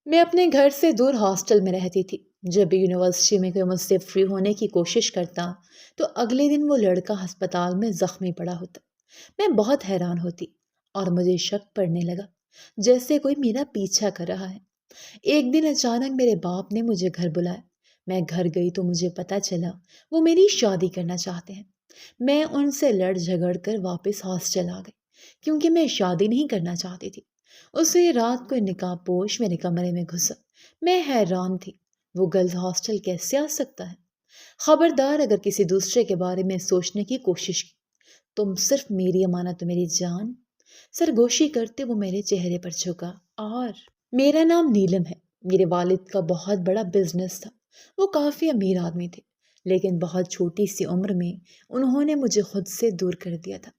میں اپنے گھر سے دور ہاسٹل میں رہتی تھی۔ جب بھی یونیورسٹی میں کوئی مجھ سے فری ہونے کی کوشش کرتا تو اگلے دن وہ لڑکا ہسپتال میں زخمی پڑا ہوتا۔ میں بہت حیران ہوتی اور مجھے شک پڑنے لگا جیسے کوئی میرا پیچھا کر رہا ہے۔ ایک دن اچانک میرے باپ نے مجھے گھر بلایا۔ میں گھر گئی تو مجھے پتا چلا وہ میری شادی کرنا چاہتے ہیں۔ میں ان سے لڑ جھگڑ کر واپس ہاسٹل آ گئی کیونکہ میں شادی نہیں کرنا چاہتی تھی۔ اسی رات کوئی نقاب پوش میرے کمرے میں گھسا۔ میں حیران تھی، وہ گرلز ہاسٹل کیسے آ سکتا ہے؟ خبردار اگر کسی دوسرے کے بارے میں سوچنے کی کوشش کی، تم صرف میری امانت تو میری جان۔ سرگوشی کرتے وہ میرے چہرے پر جھکا اور میرا نام نیلم ہے۔ میرے والد کا بہت بڑا بزنس تھا۔ وہ کافی امیر آدمی تھے، لیکن بہت چھوٹی سی عمر میں انہوں نے مجھے خود سے دور کر دیا تھا۔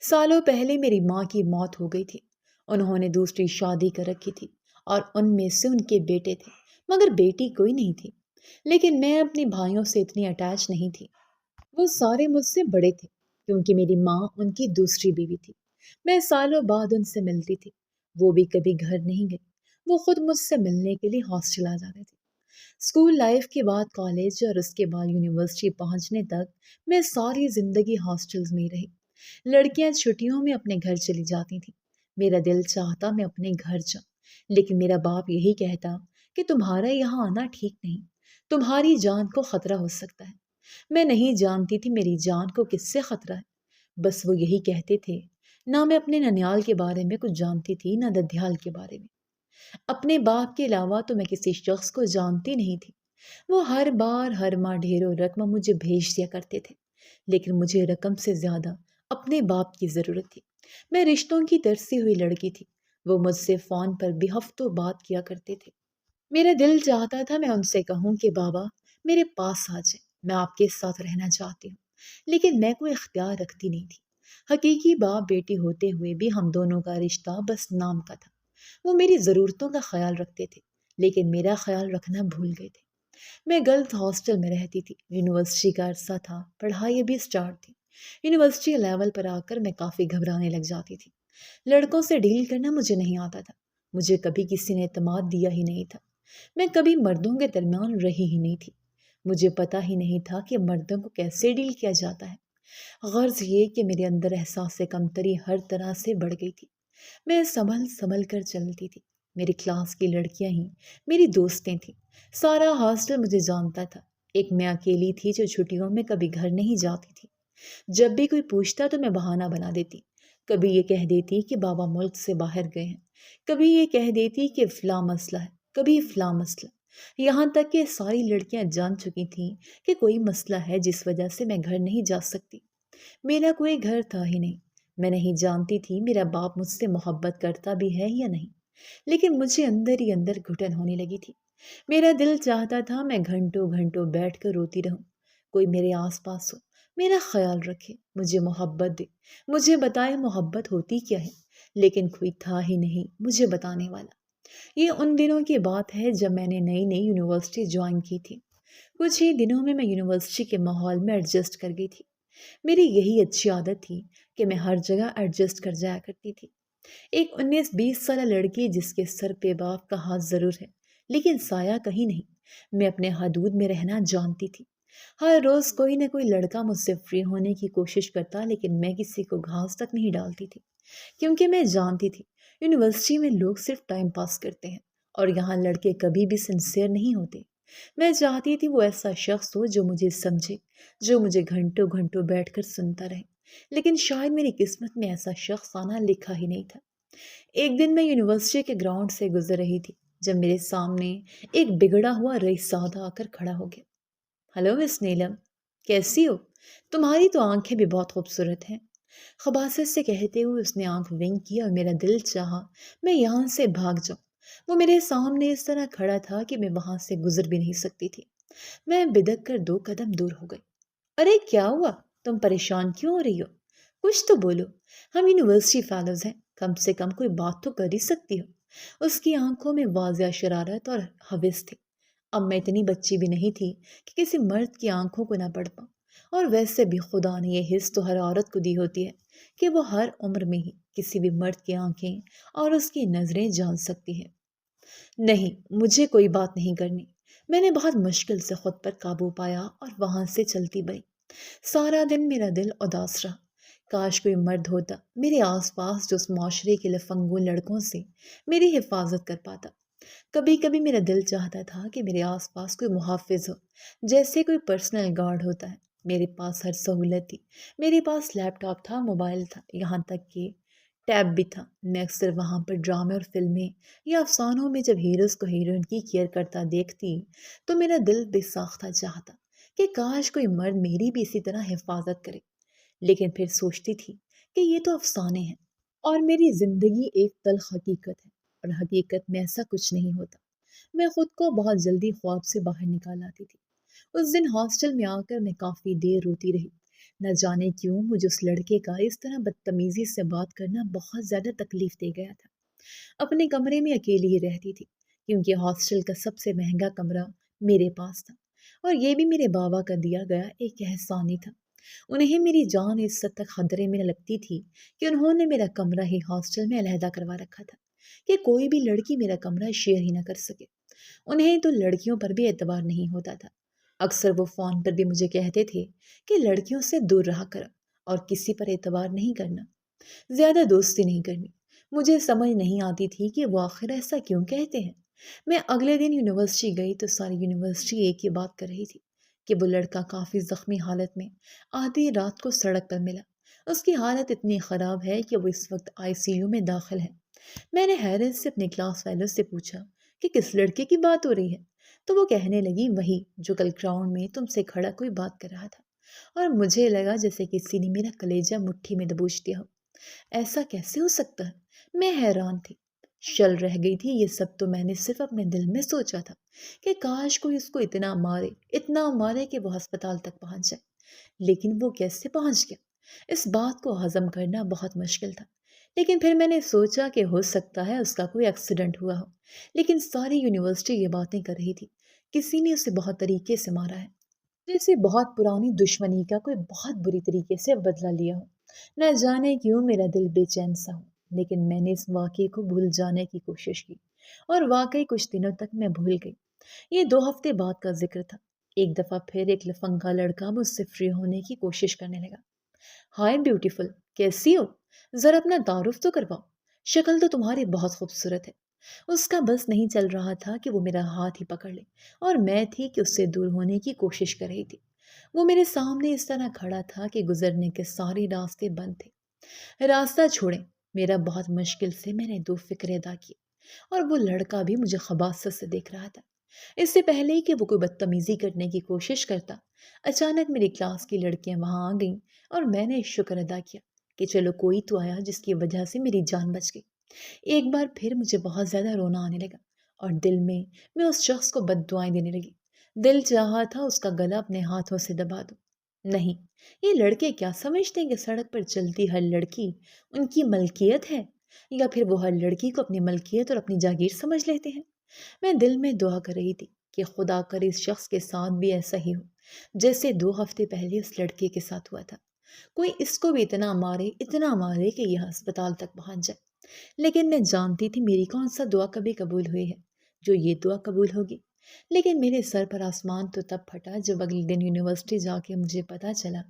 سالوں پہلے میری ماں کی موت ہو گئی تھی۔ انہوں نے دوسری شادی کر رکھی تھی اور ان میں سے ان کے بیٹے تھے، مگر بیٹی کوئی نہیں تھی۔ لیکن میں اپنے بھائیوں سے اتنی اٹیچ نہیں تھی۔ وہ سارے مجھ سے بڑے تھے کیونکہ میری ماں ان کی دوسری بیوی تھی۔ میں سالوں بعد ان سے ملتی تھی۔ وہ بھی کبھی گھر نہیں گئی، وہ خود مجھ سے ملنے کے لیے ہاسٹل آ جاتے تھے۔ اسکول لائف کے بعد کالج اور اس کے بعد یونیورسٹی پہنچنے تک میں ساری زندگی ہاسٹلز میں ہی رہی۔ لڑکیاں چھٹیوں میں اپنے گھر چلی جاتی تھیں۔ میرا دل چاہتا میں اپنے گھر جاؤں، لیکن میرا باپ یہی کہتا کہ تمہارا یہاں آنا ٹھیک نہیں، تمہاری جان کو خطرہ ہو سکتا ہے۔ میں نہیں جانتی تھی میری جان کو کس سے خطرہ ہے، بس وہ یہی کہتے تھے۔ نہ میں اپنے ننیال کے بارے میں کچھ جانتی تھی، نہ ددھیال کے بارے میں۔ اپنے باپ کے علاوہ تو میں کسی شخص کو جانتی نہیں تھی۔ وہ ہر بار ہر ماہ ڈھیروں رقم مجھے بھیج دیا کرتے تھے، لیکن مجھے رقم سے زیادہ اپنے باپ کی ضرورت تھی۔ میں رشتوں کی ترسی ہوئی لڑکی تھی۔ وہ مجھ سے فون پر بھی ہفتوں بات کیا کرتے تھے۔ میرا دل چاہتا تھا میں ان سے کہوں کہ بابا میرے پاس آ جائے، میں آپ کے ساتھ رہنا چاہتی ہوں، لیکن میں کوئی اختیار رکھتی نہیں تھی۔ حقیقی باپ بیٹی ہوتے ہوئے بھی ہم دونوں کا رشتہ بس نام کا تھا۔ وہ میری ضرورتوں کا خیال رکھتے تھے، لیکن میرا خیال رکھنا بھول گئے تھے۔ میں گرلز ہاسٹل میں رہتی تھی۔ یونیورسٹی کا عرصہ تھا، پڑھائی بھی سٹارٹ تھی۔ یونیورسٹی لیول پر آ کر میں کافی گھبرانے لگ جاتی تھی۔ لڑکوں سے ڈیل کرنا مجھے نہیں آتا تھا۔ مجھے کبھی کسی نے اعتماد دیا ہی نہیں تھا۔ میں کبھی مردوں کے درمیان رہی ہی نہیں تھی۔ مجھے پتا ہی نہیں تھا کہ مردوں کو کیسے ڈیل کیا جاتا ہے۔ غرض یہ کہ میرے اندر احساس کمتری ہر طرح سے بڑھ گئی تھی۔ میں سنبھل سنبھل کر چلتی تھی۔ میری کلاس کی لڑکیاں ہی میری دوستیں تھیں۔ سارا ہاسٹل مجھے جانتا تھا۔ ایک میں اکیلی تھی جو چھٹیوں میں کبھی گھر نہیں جاتی تھی۔ جب بھی کوئی پوچھتا تو میں بہانہ بنا دیتی۔ کبھی یہ کہہ دیتی کہ بابا ملک سے باہر گئے ہیں، کبھی یہ کہہ دیتی کہ فلاں مسئلہ ہے، کبھی فلاں مسئلہ۔ یہاں تک کہ ساری لڑکیاں جان چکی تھیں کہ کوئی مسئلہ ہے جس وجہ سے میں گھر نہیں جا سکتی۔ میرا کوئی گھر تھا ہی نہیں۔ میں نہیں جانتی تھی میرا باپ مجھ سے محبت کرتا بھی ہے یا نہیں، لیکن مجھے اندر ہی اندر گھٹن ہونے لگی تھی۔ میرا دل چاہتا تھا میں گھنٹوں گھنٹوں بیٹھ کر روتی رہوں، کوئی میرے آس پاس ہو، میرا خیال رکھے، مجھے محبت دے، مجھے بتائے محبت ہوتی کیا ہے، لیکن کوئی تھا ہی نہیں مجھے بتانے والا۔ یہ ان دنوں کی بات ہے جب میں نے نئی نئی یونیورسٹی جوائن کی تھی۔ کچھ ہی دنوں میں یونیورسٹی کے ماحول میں ایڈجسٹ کر گئی تھی۔ میری یہی اچھی عادت تھی کہ میں ہر جگہ ایڈجسٹ کر جایا کرتی تھی۔ ایک 19-20 سالہ لڑکی جس کے سر پہ باپ کا ہاتھ ضرور ہے لیکن سایہ کہیں نہیں۔ میں اپنے حدود میں رہنا جانتی تھی۔ ہر روز کوئی نہ کوئی لڑکا مجھ سے فری ہونے کی کوشش کرتا، لیکن میں کسی کو گھاس تک نہیں ڈالتی تھی، کیونکہ میں جانتی تھی یونیورسٹی میں لوگ صرف ٹائم پاس کرتے ہیں اور یہاں لڑکے کبھی بھی سنسیئر نہیں ہوتے۔ میں چاہتی تھی وہ ایسا شخص ہو جو مجھے سمجھے، جو مجھے گھنٹوں گھنٹوں بیٹھ کر سنتا رہے، لیکن شاید میری قسمت میں ایسا شخص آنا لکھا ہی نہیں تھا۔ ایک دن میں یونیورسٹی کے گراؤنڈ سے گزر رہی تھی جب میرے سامنے ایک بگڑا ہوا رئیس سادہ آ کر کھڑا ہو گیا۔ ہلو مس نیلم، کیسی ہو؟ تمہاری تو آنکھیں بھی بہت خوبصورت ہیں۔ خباثت سے کہتے ہوئے اس نے آنکھ ونک کی اور میرا دل چاہا میں یہاں سے بھاگ جاؤں۔ وہ میرے سامنے اس طرح کھڑا تھا کہ میں وہاں سے گزر بھی نہیں سکتی تھی۔ میں بدک کر 2 قدم دور ہو گئی۔ ارے کیا ہوا؟ تم پریشان کیوں ہو رہی ہو؟ کچھ تو بولو، ہم یونیورسٹی فیلوز ہیں، کم سے کم کوئی بات تو کر ہی سکتی ہو۔ اس کی آنکھوں میں واضح شرارت اور ہوس تھی۔ اب میں اتنی بچی بھی نہیں تھی کہ کسی مرد کی آنکھوں کو نہ پڑھ پاؤں، اور ویسے بھی خدا نے یہ حس تو ہر عورت کو دی ہوتی ہے کہ وہ ہر عمر میں ہی کسی بھی مرد کی آنکھیں اور اس کی نظریں جان سکتی ہے۔ نہیں، مجھے کوئی بات نہیں کرنی۔ میں نے بہت مشکل سے خود پر قابو پایا اور وہاں سے چلتی بڑھی۔ سارا دن میرا دل اداس رہا۔ کاش کوئی مرد ہوتا میرے آس پاس جو اس معاشرے کے لفنگو لڑکوں سے میری حفاظت کر پاتا۔ کبھی کبھی میرا دل چاہتا تھا کہ میرے آس پاس کوئی محافظ ہو، جیسے کوئی پرسنل گارڈ ہوتا ہے۔ میرے پاس ہر سہولت تھی، میرے پاس لیپ ٹاپ تھا، موبائل تھا، یہاں تک کہ ٹیب بھی تھا۔ میں اکثر وہاں پر ڈرامے اور فلمیں یا افسانوں میں جب ہیروز کو ہیروئن کی کیئر کرتا دیکھتی تو میرا دل بے ساختہ چاہتا کہ کاش کوئی مرد میری بھی اسی طرح حفاظت کرے۔ لیکن پھر سوچتی تھی کہ یہ تو افسانے ہیں اور میری زندگی ایک تلخ حقیقت ہے، اور حقیقت میں ایسا کچھ نہیں ہوتا۔ میں خود کو بہت جلدی خواب سے باہر نکال آتی تھی۔ اس دن ہاسٹل میں آ کر میں کافی دیر روتی رہی۔ نہ جانے کیوں مجھے اس لڑکے کا اس طرح بدتمیزی سے بات کرنا بہت زیادہ تکلیف دے گیا تھا۔ اپنے کمرے میں اکیلی ہی رہتی تھی، کیونکہ ہاسٹل کا سب سے مہنگا کمرہ میرے پاس تھا، اور یہ بھی میرے بابا کا دیا گیا ایک احسان ہی تھا۔ انہیں میری جان اس حد تک خطرے میں لگتی تھی کہ انہوں نے میرا کمرہ ہی ہاسٹل میں علیحدہ کروا رکھا تھا کہ کوئی بھی لڑکی میرا کمرہ شیئر ہی نہ کر سکے۔ انہیں تو لڑکیوں پر بھی اعتبار نہیں ہوتا تھا۔ اکثر وہ فون پر بھی مجھے کہتے تھے کہ لڑکیوں سے دور رہا کرو اور کسی پر اعتبار نہیں کرنا، زیادہ دوستی نہیں کرنی۔ مجھے سمجھ نہیں آتی تھی کہ وہ آخر ایسا کیوں کہتے ہیں۔ میں اگلے دن یونیورسٹی گئی تو ساری یونیورسٹی ایک ہی بات کر رہی تھی کہ وہ لڑکا کافی زخمی حالت میں آدھی رات کو سڑک پر ملا۔ اس کی حالت اتنی خراب ہے کہ وہ اس وقت ICU میں داخل ہے۔ میں نے حیرت سے اپنے کلاس فیلو سے پوچھا کہ کس لڑکے کی بات ہو رہی ہے، تو وہ کہنے لگی وہی جو کل گراؤنڈ میں تم سے کھڑا کوئی بات کر رہا تھا، اور مجھے لگا جیسے کسی نے میرا کلیجہ مٹھی میں دبوچ دیا ہو۔ ایسا کیسے ہو سکتا ہے؟ میں حیران تھی، شل رہ گئی تھی۔ یہ سب تو میں نے صرف اپنے دل میں سوچا تھا کہ کاش کوئی اس کو اتنا مارے کہ وہ ہسپتال تک پہنچ جائے۔ لیکن وہ کیسے پہنچ گیا؟ اس بات کو ہضم کرنا بہت مشکل تھا۔ لیکن پھر میں نے سوچا کہ ہو سکتا ہے اس کا کوئی ایکسیڈنٹ ہوا ہو۔ لیکن ساری یونیورسٹی یہ باتیں کر رہی تھی، کسی نے اسے بہت طریقے سے مارا ہے، جیسے بہت پرانی دشمنی کا کوئی بہت بری طریقے سے بدلہ لیا ہو۔ نہ جانے کیوں میرا دل بے چین سا ہو، لیکن میں نے اس واقعے کو بھول جانے کی کوشش کی، اور واقعی کچھ دنوں تک میں بھول گئی۔ یہ 2 ہفتے بعد کا ذکر تھا۔ ایک دفعہ پھر ایک لفنگا لڑکا مجھ سے فری ہونے کی کوشش کرنے لگا۔ ہائے بیوٹیفل، کیسی ہو؟ ذرا اپنا تعارف تو کرواؤ، شکل تو تمہاری بہت خوبصورت ہے۔ اس کا بس نہیں چل رہا تھا کہ وہ میرا ہاتھ ہی پکڑ لے، اور میں تھی کہ اس سے دور ہونے کی کوشش کر رہی تھی۔ وہ میرے سامنے اس طرح کھڑا تھا کہ گزرنے کے سارے راستے بند تھے۔ راستہ چھوڑیں، میرا بہت مشکل سے میں نے 2 فکریں ادا کی، اور وہ لڑکا بھی مجھے خباثت سے دیکھ رہا تھا۔ اس سے پہلے ہی کہ وہ کوئی بدتمیزی کرنے کی کوشش کرتا، اچانک میری کلاس کی لڑکیاں وہاں آ گئیں، اور میں نے شکر ادا کیا کہ چلو کوئی تو آیا جس کی وجہ سے میری جان بچ گئی۔ ایک بار پھر مجھے بہت زیادہ رونا آنے لگا، اور دل میں اس شخص کو بد دعائیں دینے لگی۔ دل چاہا تھا اس کا گلا اپنے ہاتھوں سے دبا دوں۔ نہیں، یہ لڑکے کیا سمجھتے ہیں کہ سڑک پر چلتی ہر لڑکی ان کی ملکیت ہے، یا پھر وہ ہر لڑکی کو اپنی ملکیت اور اپنی جاگیر سمجھ لیتے ہیں؟ میں دل میں دعا کر رہی تھی کہ خدا کرے اس شخص کے ساتھ بھی ایسا ہی ہو جیسے 2 ہفتے پہلے اس لڑکے کے ساتھ ہوا تھا۔ کوئی اس کو بھی اتنا مارے کہ یہ ہسپتال تک پہنچ جائے۔ لیکن میں جانتی تھی میری کون سا دعا کبھی قبول ہوئی ہے جو یہ دعا قبول ہوگی۔ لیکن میرے سر پر آسمان تو تب پھٹا جب اگلے دن یونیورسٹی جا کے مجھے پتا چلا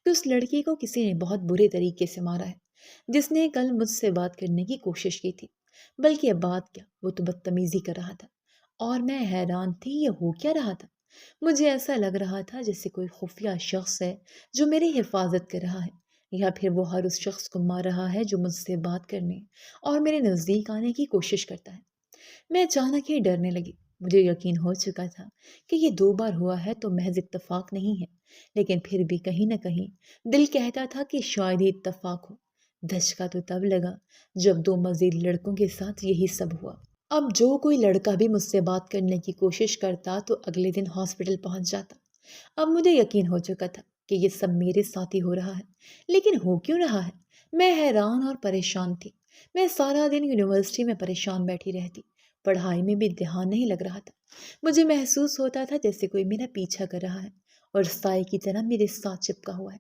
کہ اس لڑکی کو کسی نے بہت برے طریقے سے مارا ہے، جس نے کل مجھ سے بات کرنے کی کوشش کی تھی۔ بلکہ بات کیا، وہ تو بدتمیزی کر رہا تھا، اور میں حیران تھی یہ ہو کیا رہا تھا۔ مجھے ایسا لگ رہا تھا جیسے کوئی خفیہ شخص ہے جو میری حفاظت کر رہا ہے، یا پھر وہ ہر اس شخص کو مار رہا ہے جو مجھ سے بات کرنے اور میرے نزدیک آنے کی کوشش کرتا ہے۔ میں اچانک ہی ڈرنے لگی۔ مجھے یقین ہو چکا تھا کہ یہ 2 بار ہوا ہے تو محض اتفاق نہیں ہے، لیکن پھر بھی کہیں نہ کہیں دل کہتا تھا کہ شاید ہی اتفاق ہو۔ دھچکا تو تب لگا جب 2 مزید لڑکوں کے ساتھ یہی سب ہوا۔ اب جو کوئی لڑکا بھی مجھ سے بات کرنے کی کوشش کرتا تو اگلے دن ہاسپٹل پہنچ جاتا۔ اب مجھے یقین ہو چکا تھا کہ یہ سب میرے ساتھ ہی ہو رہا ہے، لیکن ہو کیوں رہا ہے؟ میں حیران اور پریشان تھی۔ میں سارا دن یونیورسٹی میں پریشان بیٹھی رہتی، پڑھائی میں بھی دھیان نہیں لگ رہا تھا۔ مجھے محسوس ہوتا تھا جیسے کوئی میرا پیچھا کر رہا ہے اور سائے کی طرح میرے ساتھ چپکا ہوا ہے۔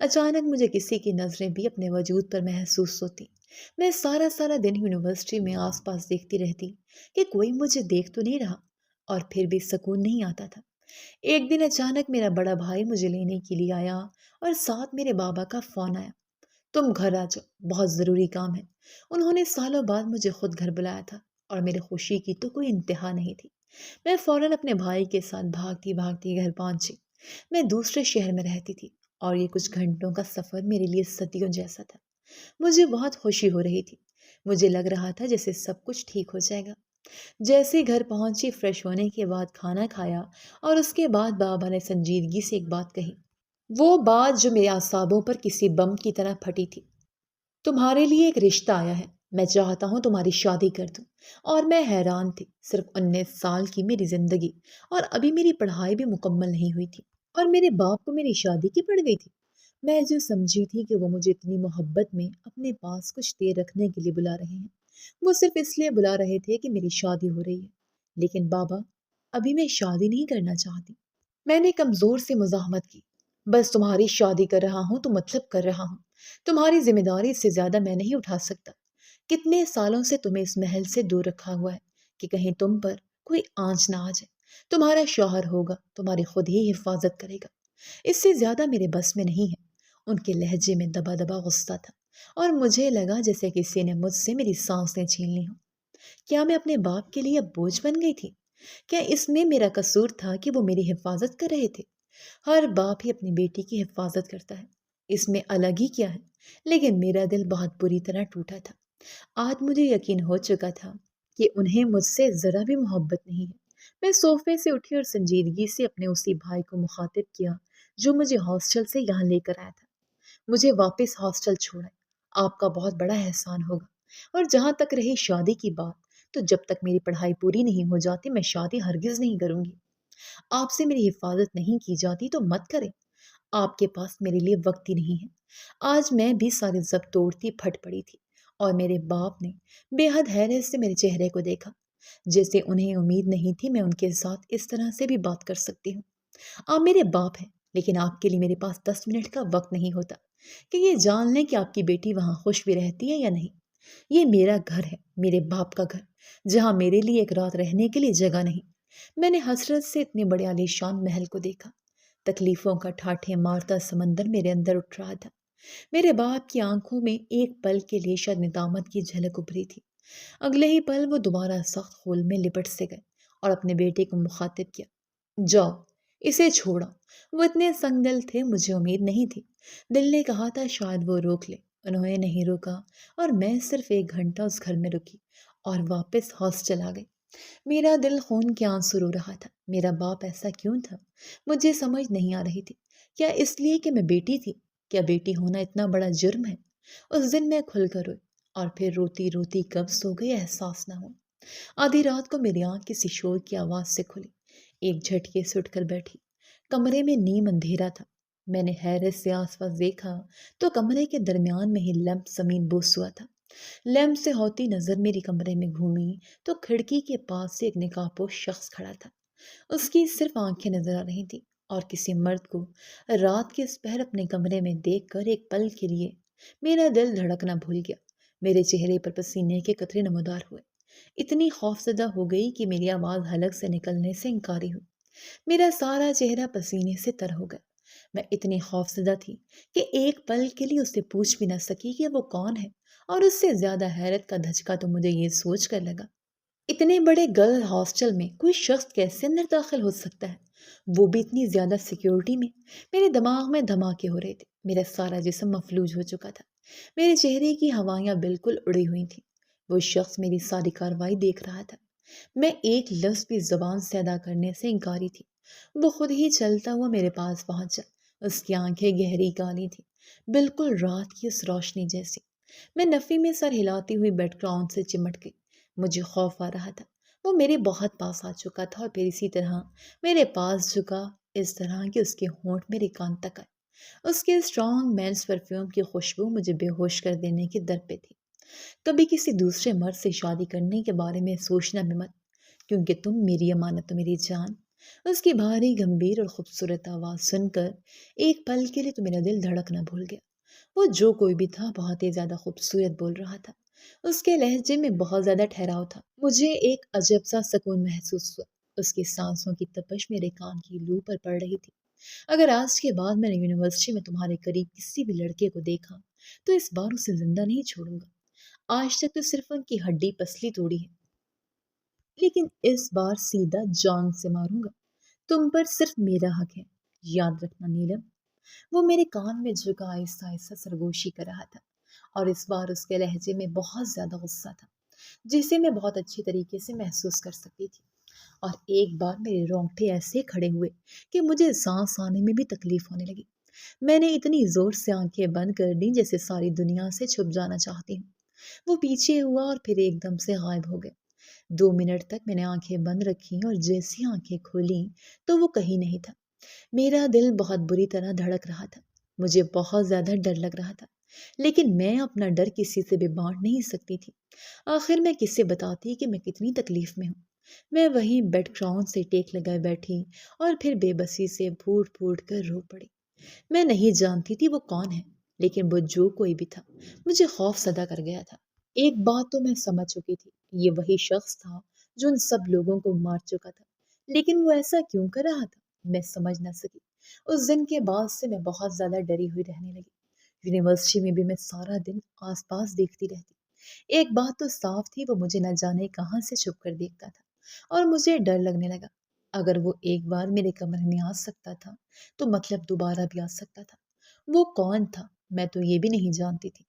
اچانک مجھے کسی کی نظریں بھی اپنے وجود پر محسوس ہوتی، میں سارا سارا دن یونیورسٹی میں آس پاس دیکھتی رہتی کہ کوئی مجھے دیکھ تو نہیں رہا، اور پھر بھی سکون نہیں آتا تھا۔ ایک دن اچانک میرا بڑا بھائی مجھے لینے کے لیے آیا اور ساتھ میرے بابا کا فون آیا، تم گھر آ جاؤ، بہت ضروری کام ہے۔ انہوں نے سالوں بعد مجھے خود گھر بلایا تھا، اور میرے خوشی کی تو کوئی انتہا نہیں تھی۔ میں فوراً اپنے بھائی کے ساتھ بھاگتی بھاگتی گھر پہنچی۔ میں دوسرے شہر میں رہتی تھی، اور یہ کچھ گھنٹوں کا سفر میرے لیے صدیوں جیسا تھا۔ مجھے بہت خوشی ہو رہی تھی، مجھے لگ رہا تھا جیسے سب کچھ ٹھیک ہو جائے گا۔ جیسے ہی گھر پہنچی، فریش ہونے کے بعد کھانا کھایا، اور اس کے بعد بابا نے سنجیدگی سے ایک بات کہی، وہ بات جو میرے اعصابوں پر کسی بم کی طرح پھٹی تھی۔ تمہارے لیے ایک رشتہ آیا ہے، میں چاہتا ہوں تمہاری شادی کر دوں۔ اور میں حیران تھی، صرف 19 سال کی میری زندگی، اور ابھی میری پڑھائی بھی مکمل نہیں ہوئی تھی، اور میرے باپ کو میری شادی کی پڑ گئی تھی۔ میں جو سمجھی تھی کہ وہ مجھے اتنی محبت میں اپنے پاس کچھ دیر رکھنے کے لیے بلا رہے ہیں، وہ صرف اس لیے بلا رہے تھے کہ میری شادی ہو رہی ہے۔ لیکن بابا، ابھی میں شادی نہیں کرنا چاہتی، میں نے کمزور سے مزاحمت کی۔ بس تمہاری شادی کر رہا ہوں تو مطلب کر رہا ہوں، تمہاری ذمہ داری اس سے زیادہ میں نہیں اٹھا سکتا۔ کتنے سالوں سے تمہیں اس محل سے دور رکھا ہوا ہے کہ کہیں تم پر کوئی آنچ نہ آ جائے۔ تمہارا شوہر ہوگا، تمہاری خود ہی حفاظت کرے گا، اس سے زیادہ میرے بس میں نہیں ہے۔ ان کے لہجے میں دبا دبا غصہ تھا، اور مجھے لگا جیسے کسی نے مجھ سے میری سانسیں چھین لی ہوں۔ کیا میں اپنے باپ کے لیے اب بوجھ بن گئی تھی؟ کیا اس میں میرا قصور تھا کہ وہ میری حفاظت کر رہے تھے؟ ہر باپ ہی اپنی بیٹی کی حفاظت کرتا ہے، اس میں الگ ہی کیا ہے؟ لیکن میرا دل بہت بری طرح ٹوٹا تھا۔ آج مجھے یقین ہو چکا تھا کہ انہیں مجھ سے ذرا بھی محبت نہیں ہے۔ میں صوفے سے اٹھی اور سنجیدگی سے اپنے اسی بھائی کو مخاطب کیا جو مجھے ہاسٹل سے یہاں لے کر آیا تھا۔ مجھے واپس ہاسٹل چھوڑیں، آپ کا بہت بڑا احسان ہوگا۔ اور جہاں تک رہی شادی کی بات، تو جب تک میری پڑھائی پوری نہیں ہو جاتی میں شادی ہرگز نہیں کروں گی۔ آپ سے میری حفاظت نہیں کی جاتی تو مت کریں، آپ کے پاس میرے لیے وقت ہی نہیں ہے۔ آج میں بھی سارے ضبط توڑتی پھٹ پڑی تھی، اور میرے باپ نے بے حد حیرت سے میرے چہرے کو دیکھا، جیسے انہیں امید نہیں تھی میں ان کے ساتھ اس طرح سے بھی بات کر سکتی ہوں۔ آپ میرے باپ ہیں، لیکن آپ کے لیے میرے پاس 10 منٹ کا وقت نہیں ہوتا کہ یہ جان لیں کہ آپ کی بیٹی وہاں خوش بھی رہتی ہے یا نہیں۔ یہ میرا گھر ہے، میرے باپ کا گھر، جہاں میرے لیے ایک رات رہنے کے لیے جگہ نہیں۔ میں نے حسرت سے اتنے بڑے عالیشان محل کو دیکھا، تکلیفوں کا ٹھاٹھے مارتا سمندر میرے اندر اٹھ رہا تھا۔ میرے باپ کی آنکھوں میں ایک پل کے لیے شاید ندامت کی جھلک ابھری تھی۔ اگلے ہی پل وہ دوبارہ سخت خول میں لپٹ سے گئے اور اپنے بیٹے کو مخاطب کیا، جاؤ، اسے چھوڑا۔ وہ اتنے سنگ دل تھے، مجھے امید نہیں تھی۔ دل نے کہا تھا شاید وہ روک لے، انہوں نے نہیں روکا، اور میں صرف 1 گھنٹہ اس گھر میں رکی اور واپس ہاسٹل آ گئی۔ میرا دل خون کے آنسو رو رہا تھا۔ میرا باپ ایسا کیوں تھا؟ مجھے سمجھ نہیں آ رہی تھی۔ کیا اس لیے کہ میں بیٹی تھی؟ کیا بیٹی ہونا اتنا بڑا جرم ہے؟ اس دن میں کھل کر روئی، اور پھر روتی روتی کب سو گئی احساس نہ ہوا۔ آدھی رات کو میری آنکھ کسی شور کی آواز سے کھلی۔ ایک جھٹکے سے اٹھ کر بیٹھی۔ کمرے میں نیم اندھیرا تھا۔ میں نے حیرت سے آس پاس دیکھا تو کمرے کے درمیان میں ہی لیمپ زمین بوس ہوا تھا۔ لیمپ سے ہوتی نظر میری کمرے میں گھومی تو کھڑکی کے پاس سے ایک نقاب پوش شخص کھڑا تھا۔ اس کی صرف آنکھیں نظر آ رہی تھی، اور کسی مرد کو رات کے اس پہر اپنے کمرے میں دیکھ کر ایک پل کے لیے میرا دل دھڑکنا بھول گیا۔ میرے چہرے پر پسینے کے قطرے نمودار ہوئے۔ اتنی خوفزدہ ہو گئی کہ میری آواز حلق سے نکلنے سے انکاری ہوئی۔ میرا سارا چہرہ پسینے سے تر ہو گیا۔ میں اتنی خوفزدہ تھی کہ ایک پل کے لیے اس سے پوچھ بھی نہ سکی کہ وہ کون ہے، اور اس سے زیادہ حیرت کا دھچکا تو مجھے یہ سوچ کر لگا، اتنے بڑے گرل ہاسٹل میں کوئی شخص کیسے اندر داخل ہو سکتا ہے، وہ بھی اتنی زیادہ سیکیورٹی میں۔ میرے دماغ میں دھماکے ہو رہے تھے، میرا سارا جسم مفلوج ہو چکا تھا، میرے چہرے کی ہوائیاں بالکل اڑی ہوئی تھیں۔ وہ شخص میری ساری کارروائی دیکھ رہا تھا۔ میں ایک لفظ بھی زبان سے ادا کرنے سے انکاری تھی۔ وہ خود ہی چلتا ہوا میرے پاس پہنچا۔ اس کی آنکھیں گہری کالی تھی، بالکل رات کی اس روشنی جیسی۔ میں نفی میں سر ہلاتی ہوئی بیڈ گراؤنڈ سے چمٹ گئی۔ مجھے خوف آ رہا تھا۔ وہ میرے بہت پاس آ چکا تھا، اور پھر اسی طرح میرے پاس جھکا، اس طرح کہ اس کے ہونٹ میرے کان تک آئے۔ اس کے اسٹرانگ مینس پرفیوم کی خوشبو مجھے بے ہوش کر دینے کے در پہ تھی۔ کبھی کسی دوسرے مرد سے شادی کرنے کے بارے میں سوچنا بھی مت، کیونکہ تم میری امانت ہو میری جان۔ اس کی بھاری گمبھیر اور خوبصورت آواز سن کر ایک پل کے لیے تو میرا دل دھڑکنا بھول گیا۔ وہ جو کوئی بھی تھا بہت ہی زیادہ خوبصورت بول رہا تھا۔ اس کے لہجے میں بہت زیادہ ٹھہراؤ تھا۔ مجھے ایک عجب سا سکون محسوس ہوا۔ اس کی سانسوں کی تپش میرے کان کی لو پر پڑ رہی تھی۔ اگر آج کے بعد میں نے یونیورسٹی میں تمہارے قریب کسی بھی لڑکے کو دیکھا تو اس بار اسے زندہ نہیں چھوڑوں گا۔ آج تک تو صرف ان کی ہڈی پسلی توڑی ہے، لیکن اس بار سیدھا جان سے ماروں گا۔ تم پر صرف میرا حق ہے، یاد رکھنا نیلم۔ وہ میرے کان میں جھکا آہستہ آہستہ سرگوشی کر رہا تھا، اور اس بار اس کے لہجے میں بہت زیادہ غصہ تھا، جسے میں بہت اچھی طریقے سے محسوس کر سکتی تھی۔ اور ایک بار میرے رونگٹے ایسے کھڑے ہوئے کہ مجھے سانس آنے میں بھی تکلیف ہونے لگی۔ میں نے اتنی زور سے آنکھیں بند کر دیں جیسے ساری دنیا سے چھپ جانا چاہتی ہوں۔ وہ پیچھے ہوا اور پھر ایک دم سے غائب ہو گئے۔ 2 منٹ تک میں نے آنکھیں بند رکھی اور جیسی آنکھیں کھولیں تو وہ کہیں نہیں تھا۔ میرا دل بہت بری طرح دھڑک رہا تھا۔ مجھے بہت زیادہ ڈر لگ رہا تھا، لیکن میں اپنا ڈر کسی سے بھی بانٹ نہیں سکتی تھی۔ آخر میں کس سے بتاتی کہ میں کتنی تکلیف میں ہوں۔ میں وہیں بیڈ گراؤنڈ سے ٹیک لگائے بیٹھی اور پھر بے بسی سے پھوٹ پھوٹ کر رو پڑی۔ میں نہیں جانتی تھی وہ کون ہے، لیکن وہ جو کوئی بھی تھا مجھے خوف زدہ کر گیا تھا۔ ایک بات تو میں سمجھ چکی تھی، یہ وہی شخص تھا جو ان سب لوگوں کو مار چکا تھا، لیکن وہ ایسا کیوں کر رہا تھا میں سمجھ نہ سکی۔ اس دن کے بعد سے میں بہت زیادہ ڈری ہوئی رہنے لگی۔ یونیورسٹی میں بھی میں سارا دن آس پاس دیکھتی رہتی۔ ایک بات تو صاف تھی، وہ مجھے نہ جانے کہاں سے چھپ کر دیکھتا تھا، اور مجھے ڈر لگنے لگا۔ اگر وہ ایک بار میرے کمرے میں آ سکتا تھا تو مطلب دوبارہ بھی آ سکتا تھا۔ وہ کون تھا میں تو یہ بھی نہیں جانتی تھی۔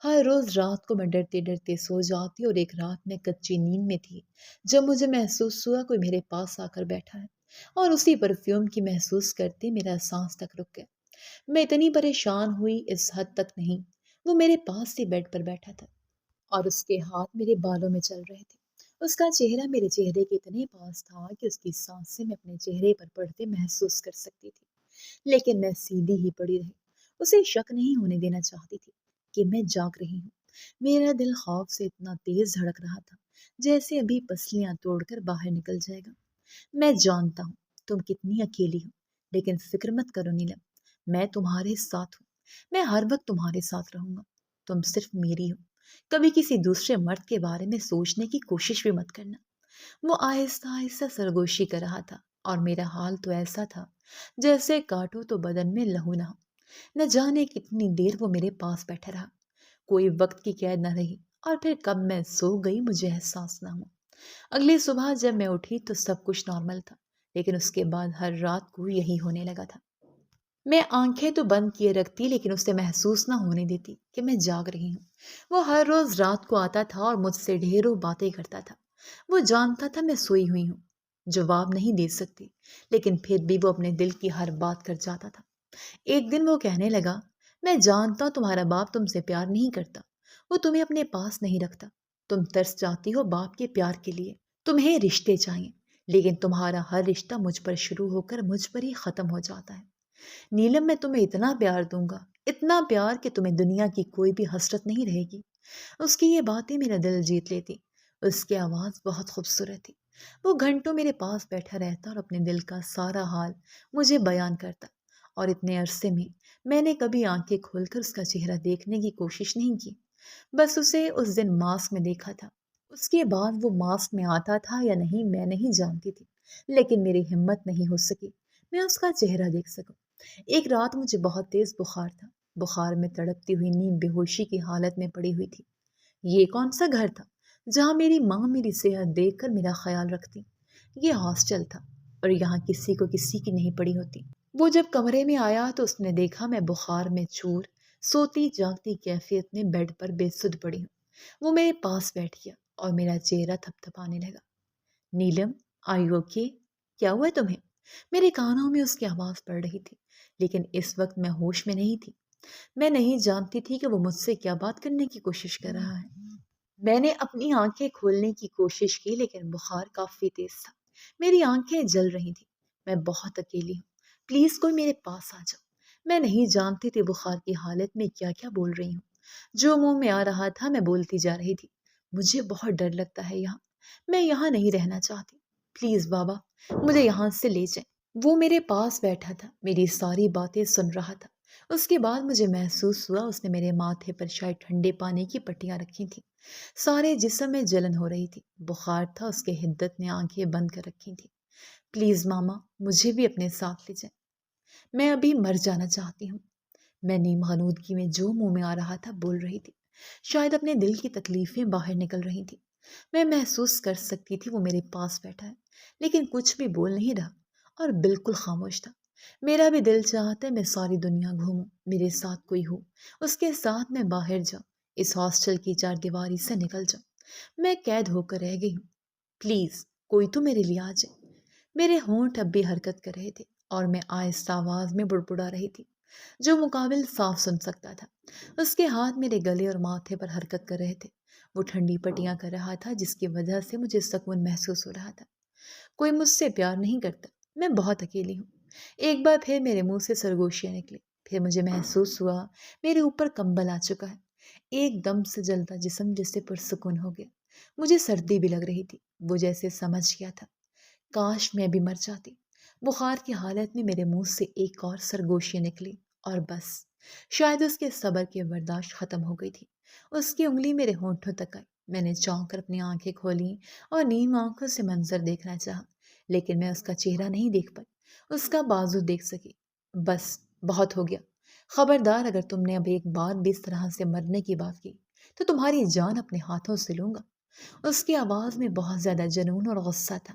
ہر روز رات کو میں ڈرتے ڈرتے سو جاتی، اور ایک رات میں کچی نیند میں تھی جب مجھے محسوس ہوا کوئی میرے پاس آ کر بیٹھا ہے، اور اسی پرفیوم کی محسوس کرتے میرا سانس تک رک گیا۔ میں اتنی پریشان ہوئی اس حد تک نہیں، وہ میرے پاس سے بیڈ پر بیٹھا تھا اور اس کے ہاتھ میرے بالوں میں چل رہے تھے۔ اس کا چہرہ میرے چہرے کے اتنے پاس تھا کہ اس کی سانسیں میں اپنے چہرے پر پڑتے محسوس کر سکتی تھی، لیکن میں سیدھی ہی پڑی رہی۔ اسے شک نہیں ہونے دینا چاہتی تھی کہ میں جاگ رہی ہوں۔ میرا دل خوف سے اتنا تیز دھڑک رہا تھا جیسے ابھی پسلیاں توڑ کر باہر نکل جائے گا۔ میں جانتا ہوں تم کتنی اکیلی ہو، لیکن فکر مت کرو نیلم، میں تمہارے ساتھ ہوں۔ میں ہر وقت تمہارے ساتھ رہوں گا۔ تم صرف میری ہو، کبھی کسی دوسرے مرد کے بارے میں سوچنے کی کوشش بھی مت کرنا۔ وہ آہستہ آہستہ سرگوشی کر رہا تھا، اور میرا حال تو ایسا تھا جیسے کاٹو تو بدن میں لہو نہ ہو۔ نہ جانے کتنی دیر وہ میرے پاس بیٹھا رہا، کوئی وقت کی قید نہ رہی، اور پھر کب میں سو گئی مجھے احساس نہ ہوا۔ اگلی صبح جب میں اٹھی تو سب کچھ نارمل تھا، لیکن اس کے بعد ہر رات کو یہی ہونے لگا تھا۔ میں آنکھیں تو بند کیے رکھتی، لیکن اسے محسوس نہ ہونے دیتی کہ میں جاگ رہی ہوں۔ وہ ہر روز رات کو آتا تھا اور مجھ سے ڈھیروں باتیں کرتا تھا۔ وہ جانتا تھا میں سوئی ہوئی ہوں، جواب نہیں دے سکتی، لیکن پھر بھی وہ اپنے دل کی ہر بات کر جاتا تھا۔ ایک دن وہ کہنے لگا، میں جانتا ہوں تمہارا باپ تم سے پیار نہیں کرتا، وہ تمہیں اپنے پاس نہیں رکھتا۔ تم ترس جاتی ہو باپ کے پیار کے لیے، تمہیں رشتے چاہیے، لیکن تمہارا ہر رشتہ مجھ پر شروع ہو کر مجھ پر ہی ختم ہو جاتا ہے۔ نیلم، میں تمہیں اتنا پیار دوں گا، اتنا پیار کہ تمہیں دنیا کی کوئی بھی حسرت نہیں رہے گی۔ اس کی یہ باتیں میرا دل جیت لیتی۔ اس کی آواز بہت خوبصورت تھی۔ وہ گھنٹوں میرے پاس بیٹھا رہتا اور اپنے دل کا سارا حال مجھے بیان کرتا، اور اتنے عرصے میں نے کبھی آنکھیں کھول کر اس کا چہرہ دیکھنے کی کوشش نہیں کی، بس اسے اس دن ماسک میں دیکھا تھا۔ اس کے بعد وہ ماسک میں آتا تھا یا نہیں میں نہیں جانتی تھی، لیکن میری ہمت نہیں ہو سکی میں اس کا چہرہ دیکھ سکوں۔ ایک رات مجھے بہت تیز بخار تھا، بخار میں تڑپتی ہوئی نیند بے ہوشی کی حالت میں پڑی ہوئی تھی۔ یہ کون سا گھر تھا جہاں میری ماں میری صحت دیکھ کر میرا خیال رکھتی؟ یہ ہاسٹل تھا، اور یہاں کسی کو کسی کی نہیں پڑی ہوتی۔ وہ جب کمرے میں آیا تو اس نے دیکھا میں بخار میں چور سوتی جاگتی کیفیت میں بیڈ پر بے سدھ پڑی ہوں۔ وہ میرے پاس بیٹھ گیا اور میرا چہرہ تھپ تھپانے لگا۔ نیلم، آر یو اوکے؟ کیا ہوا تمہیں؟ میرے کانوں میں اس کی آواز پڑ رہی تھی، لیکن اس وقت میں ہوش میں نہیں تھی۔ میں نہیں جانتی تھی کہ وہ مجھ سے کیا بات کرنے کی کوشش کر رہا ہے۔ میں نے اپنی آنکھیں کھولنے کی کوشش کی، لیکن بخار کافی تیز تھا، میری آنکھیں جل رہی تھیں۔ میں بہت اکیلی ہوں، پلیز کوئی میرے پاس آ جاؤ۔ میں نہیں جانتی تھی بخار کی حالت میں کیا کیا بول رہی ہوں۔ جو منہ میں آ رہا تھا میں بولتی جا رہی تھی۔ مجھے بہت ڈر لگتا ہے یہاں، میں یہاں نہیں رہنا چاہتی، پلیز بابا مجھے یہاں سے لے جائیں۔ وہ میرے پاس بیٹھا تھا، میری ساری باتیں سن رہا تھا۔ اس کے بعد مجھے محسوس ہوا اس نے میرے ماتھے پر شاید ٹھنڈے پانی کی پٹیاں رکھی تھیں۔ سارے جسم میں جلن ہو رہی تھی، بخار تھا، اس کے حدت نے آنکھیں بند کر رکھی تھی۔ پلیز ماما، مجھے بھی اپنے ساتھ لے جائیں، میں ابھی مر جانا چاہتی ہوں۔ میں نیم غنودگی میں جو منہ میں آ رہا تھا بول رہی تھی، شاید اپنے دل کی تکلیفیں باہر نکل رہی تھی۔ میں محسوس کر سکتی تھی وہ میرے پاس بیٹھا ہے، لیکن کچھ بھی بول نہیں رہا اور بالکل خاموش تھا۔ میرا بھی دل چاہتا ہے میں ساری دنیا گھوموں، میرے ساتھ کوئی ہو، اس کے ساتھ میں باہر جاؤں، اس ہاسٹل کی چار دیواری سے نکل جاؤں۔ میں قید ہو کر رہ گئی ہوں، پلیز کوئی تو میرے لیے آ جائے۔ میرے ہونٹ اب بھی حرکت کر رہے تھے اور میں آہستہ آواز میں بڑبڑا رہی تھی، جو مقابل صاف سن سکتا تھا۔ اس کے ہاتھ میرے گلے اور ماتھے پر حرکت کر رہے تھے، وہ ٹھنڈی پٹیاں کر رہا تھا جس کی وجہ سے مجھے سکون محسوس ہو رہا تھا۔ کوئی مجھ سے پیار نہیں کرتا، میں بہت اکیلی ہوں۔ ایک بار پھر میرے منہ سے سرگوشیاں نکلی، پھر مجھے محسوس ہوا میرے اوپر کمبل آ چکا ہے۔ ایک دم سے جلتا جسم جیسے پرسکون ہو گیا۔ مجھے سردی بھی لگ رہی تھی، وہ جیسے سمجھ گیا تھا۔ کاش میں بھی مر جاتی۔ بخار کی حالت میں میرے منہ سے ایک اور سرگوشی نکلی اور بس، شاید اس کے صبر کی برداشت ختم ہو گئی تھی۔ اس کی انگلی میرے ہونٹوں تک آئی، میں نے چونک کر اپنی آنکھیں کھولیں اور نیم آنکھوں سے منظر دیکھنا چاہا، لیکن میں اس کا چہرہ نہیں دیکھ پائی، اس کا بازو دیکھ سکی۔ بس، بہت ہو گیا، خبردار اگر تم نے اب ایک بار بھی اس طرح سے مرنے کی بات کی تو تمہاری جان اپنے ہاتھوں سے لوں گا۔ اس کی آواز میں بہت زیادہ جنون اور غصہ تھا،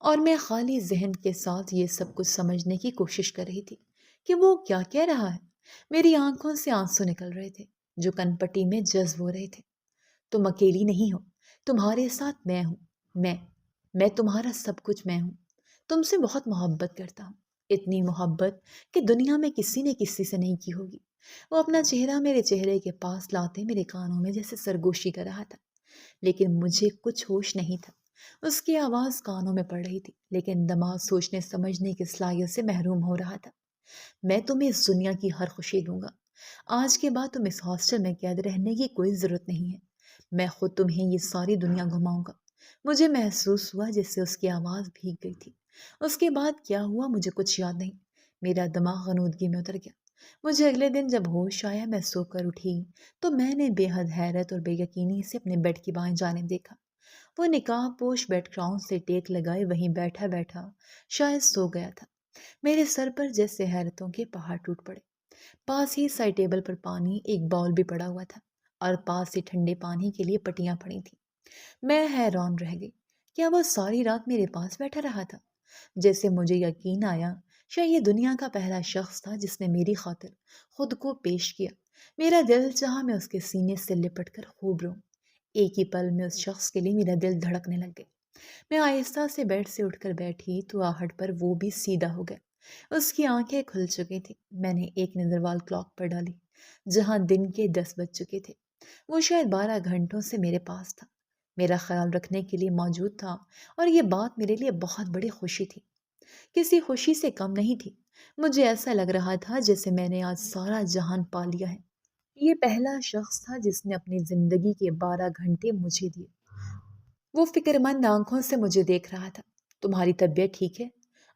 اور میں خالی ذہن کے ساتھ یہ سب کچھ سمجھنے کی کوشش کر رہی تھی کہ وہ کیا کہہ رہا ہے۔ میری آنکھوں سے آنسو نکل رہے تھے جو کن پٹی میں جذب ہو رہے تھے۔ تم اکیلی نہیں ہو، تمہارے ساتھ میں ہوں، میں میں تمہارا سب کچھ میں ہوں۔ تم سے بہت محبت کرتا ہوں، اتنی محبت کہ دنیا میں کسی نے کسی سے نہیں کی ہوگی۔ وہ اپنا چہرہ میرے چہرے کے پاس لاتے میرے کانوں میں جیسے سرگوشی کر رہا تھا، لیکن مجھے کچھ ہوش نہیں تھا۔ اس کی آواز کانوں میں پڑ رہی تھی، لیکن دماغ سوچنے سمجھنے کی صلاحیت سے محروم ہو رہا تھا۔ میں تمہیں اس دنیا کی ہر خوشی دوں گا۔ آج کے بعد تم اس ہاسٹل میں قید رہنے کی کوئی ضرورت نہیں ہے۔ میں خود تمہیں یہ ساری دنیا گھماؤں گا۔ مجھے محسوس ہوا جس سے اس کی آواز بھیگ گئی تھی۔ اس کے بعد کیا ہوا مجھے کچھ یاد نہیں۔ میرا دماغ غنودگی میں اتر گیا۔ مجھے اگلے دن جب ہوش آیا، میں سو کر اٹھی تو میں نے بے حد حیرت اور بے یقینی سے اپنے بیڈ کی بائیں جانب دیکھا۔ وہ نقاب پوش بیڈ گراؤنڈ سے ٹیک لگائے وہیں بیٹھا بیٹھا شاید سو گیا تھا۔ میرے سر پر جیسے حیرتوں کے پہاڑ ٹوٹ پڑے۔ پاس ہی سائڈ ٹیبل پر پانی ایک باؤل بھی پڑا ہوا تھا اور پاس ہی ٹھنڈے پانی کے لیے پٹیاں پڑی تھیں۔ میں حیران رہ گئی، کیا وہ ساری رات میرے پاس بیٹھا رہا تھا؟ جیسے مجھے یقین آیا شاید یہ دنیا کا پہلا شخص تھا جس نے میری خاطر خود کو پیش کیا۔ میرا دل چاہا میں اس کے سینے سے لپٹ کر خوب روں۔ ایک ہی پل میں اس شخص کے لیے میرا دل دھڑکنے لگ گیا۔ میں آہستہ سے بیڈ سے اٹھ کر بیٹھی تو آہٹ پر وہ بھی سیدھا ہو گیا۔ اس کی آنکھیں کھل چکی تھی۔ میں نے ایک نظر وال کلاک پر ڈالی جہاں دن کے 10 بج چکے تھے۔ وہ شاید 12 گھنٹوں سے میرے پاس تھا، میرا خیال رکھنے کے لیے موجود تھا، اور یہ بات میرے لیے بہت بڑی خوشی تھی، کسی خوشی سے کم نہیں تھی۔ مجھے ایسا لگ رہا تھا جیسے میں نے آج سارا جہان پا لیا ہے۔ یہ پہلا شخص تھا جس نے اپنی زندگی کے 12 گھنٹے مجھے دیے۔ وہ فکر مند آنکھوں سے مجھے دیکھ رہا تھا۔ تمہاری طبیعت ٹھیک ہے؟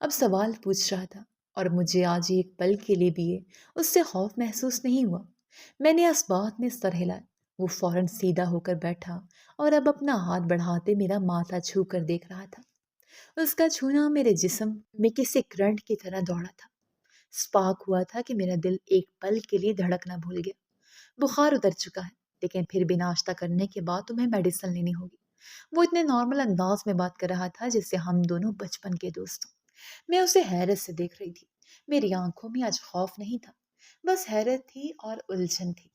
اب سوال پوچھ رہا تھا، اور مجھے آج ایک پل کے لیے بھی اس سے خوف محسوس نہیں ہوا۔ میں نے اس بات میں سر ہلایا۔ وہ فوراً سیدھا ہو کر بیٹھا اور اب اپنا ہاتھ بڑھاتے میرا ماتھا چھو کر دیکھ رہا تھا۔ اس کا چھونا میرے جسم میں کسی کرنٹ کی طرح دوڑا تھا۔ سپاک ہوا تھا کہ میرا دل ایک پل کے لیے دھڑکنا بھول گیا۔ بخار اتر چکا ہے، لیکن پھر بھی ناشتہ کرنے کے بعد تمہیں میڈیسن لینی ہوگی۔ وہ اتنے نارمل انداز میں بات کر رہا تھا جیسے ہم دونوں بچپن کے دوست ہوں۔ میں اسے حیرت سے دیکھ رہی تھی۔ میری آنکھوں میں آج خوف نہیں تھا، بس حیرت تھی اور الجھن تھی۔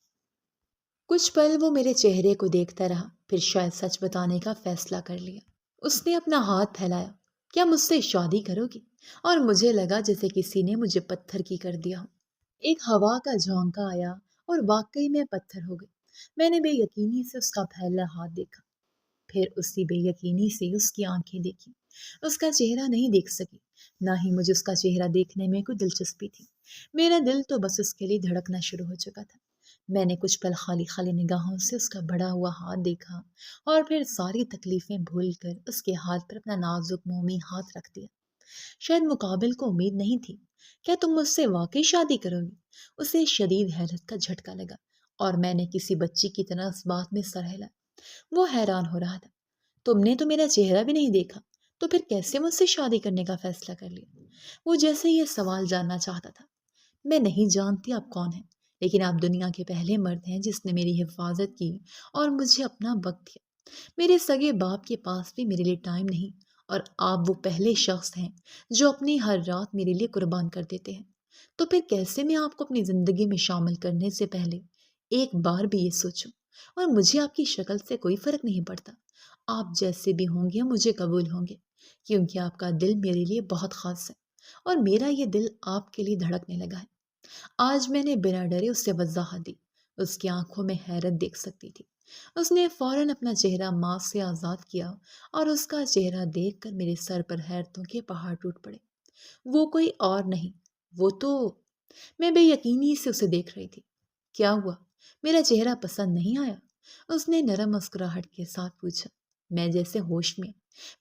کچھ پل وہ میرے چہرے کو دیکھتا رہا، پھر شاید سچ بتانے کا فیصلہ کر لیا۔ اس نے اپنا ہاتھ پھیلایا، کیا مجھ سے شادی کرو گی؟ اور مجھے لگا جیسے کسی نے مجھے پتھر کی کر دیا ہو۔ ایک ہوا کا جھونکا آیا اور واقعی میں پتھر ہو گئی۔ میں نے بے یقینی سے اس کا پھیلا ہاتھ دیکھا، پھر اسی بے یقینی سے اس کی آنکھیں دیکھی۔ اس کا چہرہ نہیں دیکھ سکی، نہ ہی مجھے اس کا چہرہ دیکھنے میں کوئی دلچسپی تھی۔ میرا دل تو بس اس کے لیے دھڑکنا شروع ہو چکا تھا۔ میں نے کچھ پل خالی خالی نگاہوں سے اس کا بڑا ہوا ہاتھ دیکھا اور پھر ساری تکلیفیں بھول کر اس کے ہاتھ پر اپنا نازک مومی ہاتھ رکھ دیا۔ شاید مقابل کو امید نہیں تھی۔ کیا تم مجھ سے واقعی شادی کرو گی؟ اسے شدید حیرت کا جھٹکا لگا اور میں نے کسی بچی کی طرح اس بات میں سر ہلا۔ وہ حیران ہو رہا تھا۔ تم نے تو میرا چہرہ بھی نہیں دیکھا، تو پھر کیسے مجھ سے شادی کرنے کا فیصلہ کر لیا؟ وہ جیسے یہ سوال جاننا چاہتا تھا۔ میں نہیں جانتی آپ کون ہیں، لیکن آپ دنیا کے پہلے مرد ہیں جس نے میری حفاظت کی اور مجھے اپنا وقت دیا۔ میرے سگے باپ کے پاس بھی میرے لیے ٹائم نہیں، اور آپ وہ پہلے شخص ہیں جو اپنی ہر رات میرے لیے قربان کر دیتے ہیں۔ تو پھر کیسے میں آپ کو اپنی زندگی میں شامل کرنے سے پہلے ایک بار بھی یہ سوچوں؟ اور مجھے آپ کی شکل سے کوئی فرق نہیں پڑتا، آپ جیسے بھی ہوں گے مجھے قبول ہوں گے، کیونکہ آپ کا دل میرے لیے بہت خاص ہے اور میرا یہ دل آپ کے لیے دھڑکنے لگا ہے۔ آج میں نے بنا ڈرے اس سے وضاحت دی۔ اس کی آنکھوں میں حیرت دیکھ سکتی تھی۔ اس نے فوراً اپنا چہرہ ماسک سے آزاد کیا اور اس کا چہرہ دیکھ کر میرے سر پر حیرتوں کے پہاڑ ٹوٹ پڑے۔ وہ کوئی اور نہیں، وہ تو… میں بے یقینی سے اسے دیکھ رہی تھی۔ کیا ہوا؟ میرا چہرہ پسند نہیں آیا؟ اس نے نرم مسکراہٹ کے ساتھ پوچھا۔ میں جیسے ہوش میں،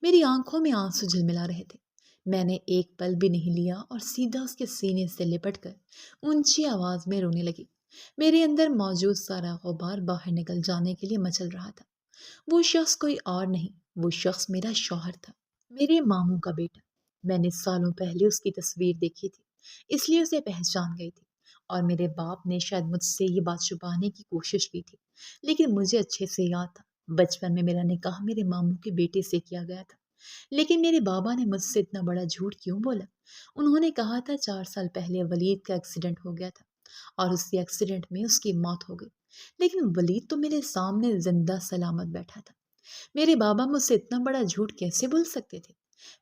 میری آنکھوں میں آنسو جھلملا رہے تھے۔ میں نے ایک پل بھی نہیں لیا اور سیدھا اس کے سینے سے لپٹ کر اونچی آواز میں رونے لگی۔ میرے اندر موجود سارا غبار باہر نکل جانے کے لیے مچل رہا تھا۔ وہ شخص کوئی اور نہیں، وہ شخص میرا شوہر تھا، میرے ماموں کا بیٹا۔ میں نے سالوں پہلے اس کی تصویر دیکھی تھی، اس لیے اسے پہچان گئی تھی، اور میرے باپ نے شاید مجھ سے یہ بات چھپانے کی کوشش کی تھی، لیکن مجھے اچھے سے یاد تھا بچپن میں میرا نکاح میرے ماموں کے بیٹے سے کیا گیا تھا۔ لیکن میرے بابا نے مجھ سے اتنا بڑا جھوٹ کیوں بولا؟ انہوں نے کہا تھا 4 سال پہلے ولید کا ایکسیڈنٹ ہو گیا تھا اور اسی ایکسیڈنٹ میں اس کی موت ہو گئی، لیکن ولید تو میرے سامنے زندہ سلامت بیٹھا تھا۔ میرے بابا مجھ سے اتنا بڑا جھوٹ کیسے بول سکتے تھے؟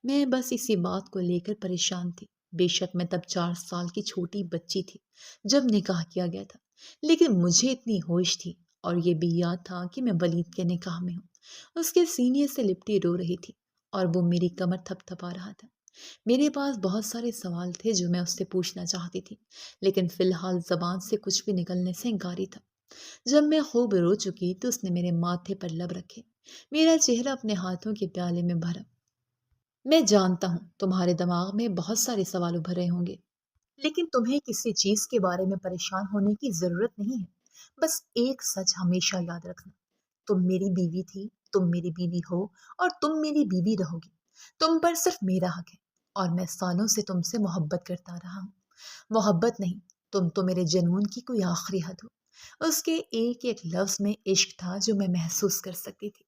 میں بس اسی بات کو لے کر پریشان تھی۔ بے شک میں تب 4 سال کی چھوٹی بچی تھی جب نکاح کیا گیا تھا، لیکن مجھے اتنی ہوش تھی اور یہ بھی یاد تھا کہ میں ولید کے نکاح میں ہوں۔ اس کے سینے سے لپٹی رو رہی تھی اور وہ میری کمر تھپ تھپا رہا تھا۔ میرے پاس بہت سارے سوال تھے جو میں اس سے پوچھنا چاہتی تھی، لیکن فی الحال زبان سے کچھ بھی نکلنے سے انکاری تھا۔ جب میں خوب رو چکی تو اس نے میرے ماتھے پر لب رکھے، میرا چہرہ اپنے ہاتھوں کے پیالے میں بھرا۔ میں جانتا ہوں تمہارے دماغ میں بہت سارے سوال ابھر رہے ہوں گے، لیکن تمہیں کسی چیز کے بارے میں پریشان ہونے کی ضرورت نہیں ہے۔ بس ایک سچ ہمیشہ یاد رکھنا، تم میری بیوی تھی، تم میری بیوی ہو، اور تم میری بیوی رہو گی۔ تم پر صرف میرا حق ہے، اور میں سالوں سے تم سے محبت کرتا رہا ہوں۔ محبت نہیں، تم تو میرے جنون کی کوئی آخری حد ہو۔ اس کے ایک ایک لفظ میں عشق تھا جو میں محسوس کر سکتی تھی،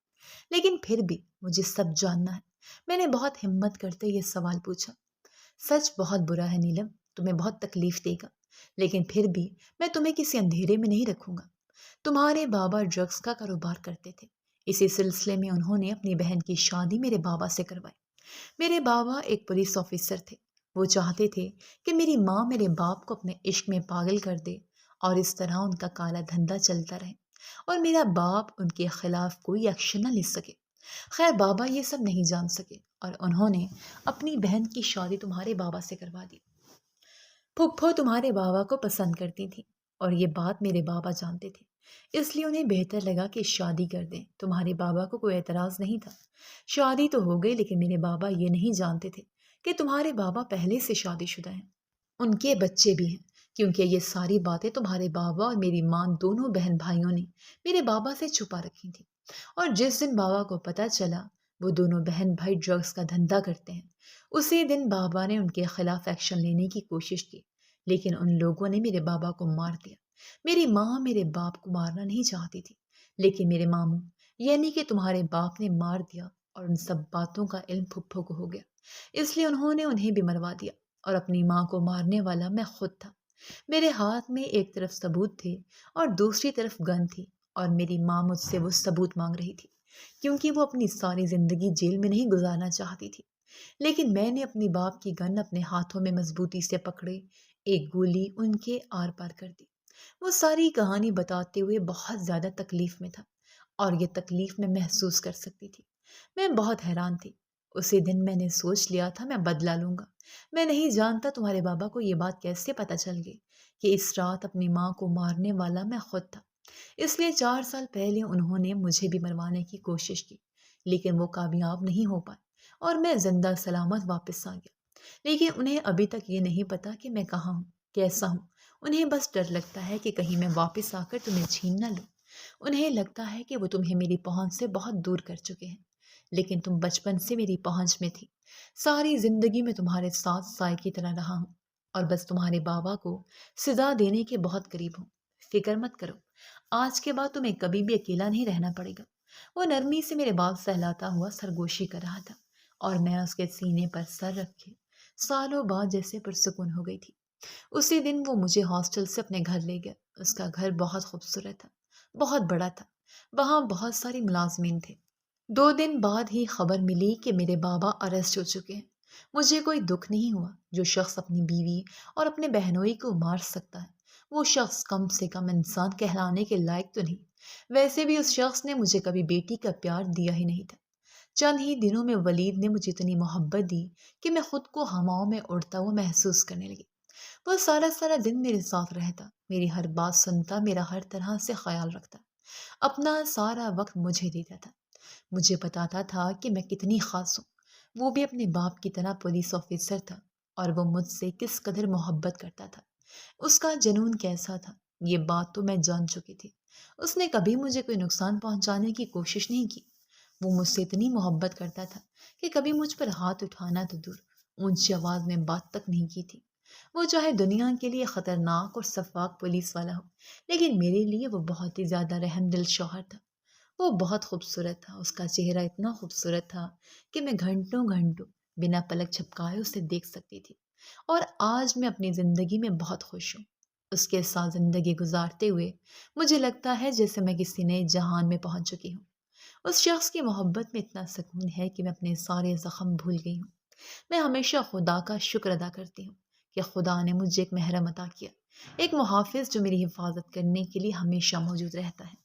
لیکن پھر بھی مجھے سب جاننا ہے۔ میں نے بہت ہمت کرتے یہ سوال پوچھا۔ سچ بہت برا ہے نیلم، تمہیں بہت تکلیف دے گا، لیکن پھر بھی میں تمہیں کسی اندھیرے میں نہیں رکھوں گا۔ تمہارے بابا ڈرگز کا کاروبار کرتے تھے، اسی سلسلے میں انہوں نے اپنی بہن کی شادی میرے بابا سے کروائی۔ میرے بابا ایک پولیس آفیسر تھے، وہ چاہتے تھے کہ میری ماں میرے باپ کو اپنے عشق میں پاگل کر دے اور اس طرح ان کا کالا دھندا چلتا رہے اور میرا باپ ان کے خلاف کوئی ایکشن نہ لے سکے۔ خیر بابا یہ سب نہیں جان سکے اور انہوں نے اپنی بہن کی شادی تمہارے بابا سے کروا دی۔ پھپھو تمہارے بابا کو پسند کرتی تھی اور یہ بات میرے بابا جانتے تھے، اس لیے انہیں بہتر لگا کہ شادی کر دیں۔ تمہارے بابا کو کوئی اعتراض نہیں تھا۔ شادی تو ہو گئی، لیکن میرے بابا یہ نہیں جانتے تھے کہ تمہارے بابا پہلے سے شادی شدہ ہیں، ان کے بچے بھی ہیں، کیونکہ یہ ساری باتیں تمہارے بابا اور میری ماں دونوں بہن بھائیوں نے میرے بابا سے چھپا رکھی تھیں، اور جس دن بابا کو پتہ چلا وہ دونوں بہن بھائی ڈرگز کا دھندا کرتے ہیں، اسی دن بابا نے ان کے خلاف ایکشن لینے کی کوشش کی، لیکن ان لوگوں نے میرے بابا کو مار دیا۔ میری ماں میرے باپ کو مارنا نہیں چاہتی تھی، لیکن میرے ماموں یعنی کہ تمہارے باپ نے مار دیا، اور ان سب باتوں کا علم پھپھو کو ہو گیا، اس لیے انہوں نے انہیں بھی مروا دیا، اور اپنی ماں کو مارنے والا میں خود تھا۔ میرے ہاتھ میں ایک طرف ثبوت تھے اور دوسری طرف گن تھی، اور میری ماں مجھ سے وہ ثبوت مانگ رہی تھی کیونکہ وہ اپنی ساری زندگی جیل میں نہیں گزارنا چاہتی تھی، لیکن میں نے اپنی باپ کی گن اپنے ہاتھوں میں مضبوطی سے پکڑے ایک گولی ان کے آر پار کر دی۔ وہ ساری کہانی بتاتے ہوئے بہت زیادہ تکلیف میں تھا، اور یہ تکلیف میں محسوس کر سکتی تھی۔ میں بہت حیران تھی۔ اسی دن میں نے سوچ لیا تھا میں بدلہ لوں گا۔ میں نہیں جانتا تمہارے بابا کو یہ بات کیسے پتہ چل گئی کہ اس رات اپنی ماں کو مارنے والا میں خود تھا، اس لیے 4 سال پہلے انہوں نے مجھے بھی مروانے کی کوشش کی، لیکن وہ کامیاب نہیں ہو پائے اور میں زندہ سلامت واپس آ گیا۔ لیکن انہیں ابھی تک یہ نہیں پتا کہ میں کہاں ہوں، کیسا ہوں۔ انہیں بس ڈر لگتا ہے کہ کہیں میں واپس آ کر تمہیں چھین نہ لوں۔ انہیں لگتا ہے کہ وہ تمہیں میری پہنچ سے بہت دور کر چکے ہیں، لیکن تم بچپن سے میری پہنچ میں تھی۔ ساری زندگی میں تمہارے ساتھ سائے کی طرح رہا ہوں اور بس تمہارے بابا کو سزا دینے کے بہت قریب ہوں۔ فکر مت کرو، آج کے بعد تمہیں کبھی بھی اکیلا نہیں رہنا پڑے گا۔ وہ نرمی سے میرے بال سہلاتا ہوا سرگوشی کر رہا تھا اور میں اس کے سینے پر سر رکھے سالوں بعد جیسے پرسکون ہو گئی تھی۔ اسی دن وہ مجھے ہاسٹل سے اپنے گھر لے گیا۔ اس کا گھر بہت خوبصورت تھا، بہت بڑا تھا، وہاں بہت ساری ملازمین تھے۔ 2 دن بعد ہی خبر ملی کہ میرے بابا اریسٹ ہو چکے ہیں۔ مجھے کوئی دکھ نہیں ہوا۔ جو شخص اپنی بیوی اور اپنے بہنوئی کو مار سکتا ہے، وہ شخص کم سے کم انسان کہلانے کے لائق تو نہیں۔ ویسے بھی اس شخص نے مجھے کبھی بیٹی کا پیار دیا ہی نہیں تھا۔ چند ہی دنوں میں ولید نے مجھے اتنی محبت دی کہ میں خود کو ہواؤں میں اڑتا ہوا محسوس کرنے لگی۔ وہ سارا سارا دن میرے ساتھ رہتا، میری ہر بات سنتا، میرا ہر طرح سے خیال رکھتا، اپنا سارا وقت مجھے دیتا تھا۔ مجھے بتاتا تھا کہ میں کتنی خاص ہوں۔ وہ بھی اپنے باپ کی طرح پولیس آفیسر تھا اور وہ مجھ سے کس قدر محبت کرتا تھا۔ اس کا جنون کیسا تھا، یہ بات تو میں جان چکی تھی۔ اس نے کبھی مجھے کوئی نقصان پہنچانے کی کوشش نہیں کی۔ وہ مجھ سے اتنی محبت کرتا تھا کہ کبھی مجھ پر ہاتھ اٹھانا تو دور، اونچی آواز میں بات تک نہیں کی تھی۔ وہ چاہے دنیا کے لیے خطرناک اور شفاق پولیس والا ہو، لیکن میرے لیے وہ بہت ہی زیادہ رحم دل شوہر تھا۔ وہ بہت خوبصورت تھا، اس کا چہرہ اتنا خوبصورت تھا کہ میں گھنٹوں گھنٹوں بنا پلک جھپکائے اسے دیکھ سکتی تھی۔ اور آج میں اپنی زندگی میں بہت خوش ہوں۔ اس کے ساتھ زندگی گزارتے ہوئے مجھے لگتا ہے جیسے میں کسی نئے جہان میں پہنچ چکی ہوں۔ اس شخص کی محبت میں اتنا سکون ہے کہ میں اپنے سارے زخم بھول گئی ہوں۔ میں ہمیشہ خدا کا شکر ادا کرتی ہوں کہ خدا نے مجھے ایک محرم عطا کیا، ایک محافظ جو میری حفاظت کرنے کے لیے ہمیشہ موجود رہتا ہے۔